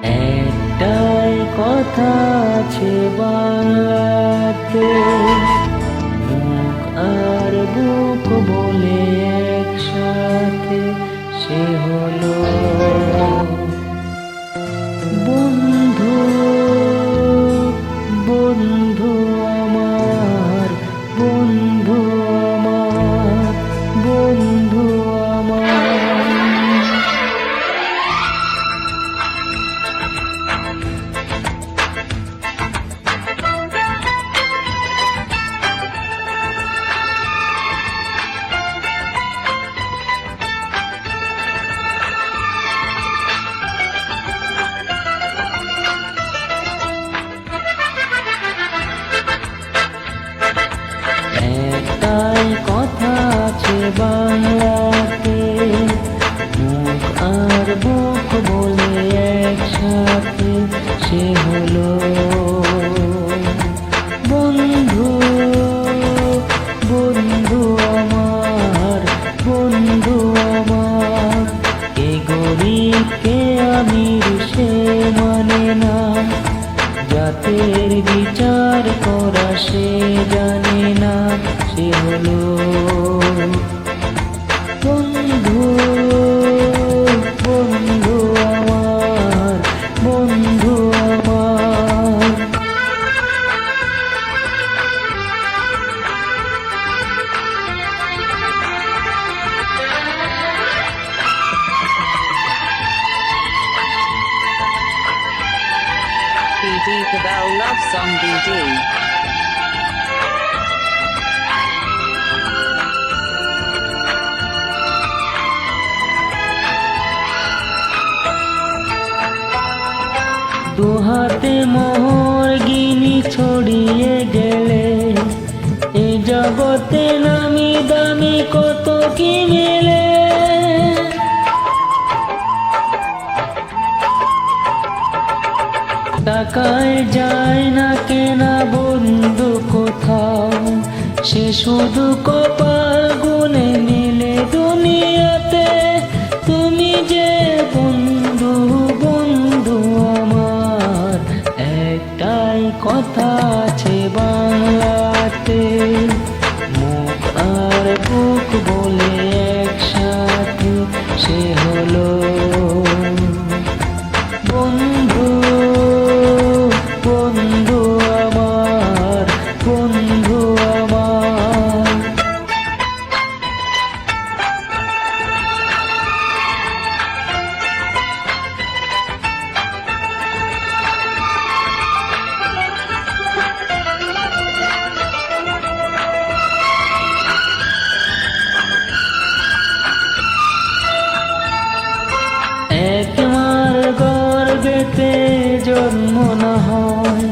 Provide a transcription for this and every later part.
একটাই কথা আছে বাংলাতে, মুখ আর বুক বলে একসাথে, সে হলো বন্ধু। বন্ধু আমার, বন্ধু আমার, বন্ধু আমার। একটাই কথা আছে বাংলাতে, মুখ আর বুক বলে একসাথে, সে হলো বন্ধু। বন্ধু আমার, বন্ধু আমার। কে গরিব কে আমির সে মানে না, জাতের বিচার করা সে জানে না, সে হলো বন্ধু। বন্ধু আমার, বন্ধু আমার। BD Cabell Love Song BD. দুহাতে মোহর গিনি ছড়িয়ে গেলে, এই জগতে নামি দামি কত কি মেলে। টাকায় যায় না কেনা বন্ধু কোথাও, সে শুধু কপাল গুনে মিলে দুনিয়াতে। তুমি যে বন্ধু, বন্ধু আমার। একটাই কথা আছে বাংলাতে, মুখ আর বুক বলে একসাথে, সে হলো বন্ধু। বন্ধু আমার, বন্ধু আমার। একমার গর্বেতে জন্ম না হয়,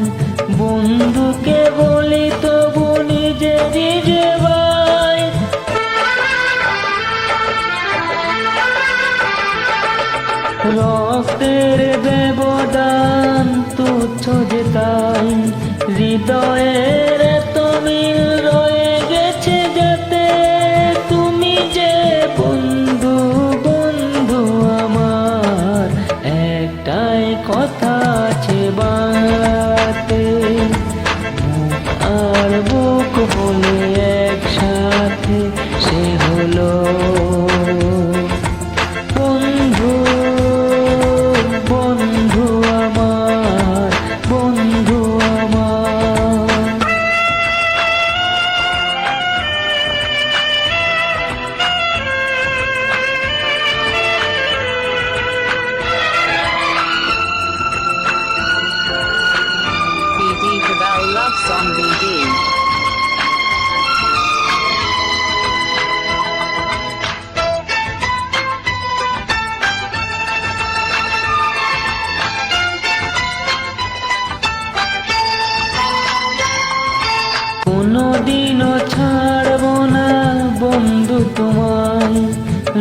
বন্ধুকে বলি তবু নিজে নিজে ভাই। রক্তের ব্যবধান তুচ্ছ যে তাই, হৃদয়ের এত মিল রয়ে গেছে যাতে। তুমি যে বন্ধু, বন্ধু আমার। একটাই কথা আছে বাংলাতে, মুখ আর বুক বলে একসাথে, সে হলো বন্ধু। বন্ধু আমার, বন্ধু আমার। BD Cabell Love Song BD. কোনদিনও ছাড়ব না বন্ধু তোমায়,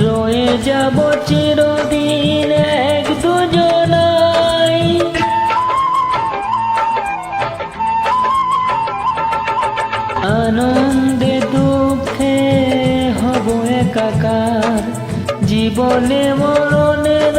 রয়ে যাব চিরদিন এক দুজনাই। আনন্দে দুঃখে হব একাকার, জীবনে মরণের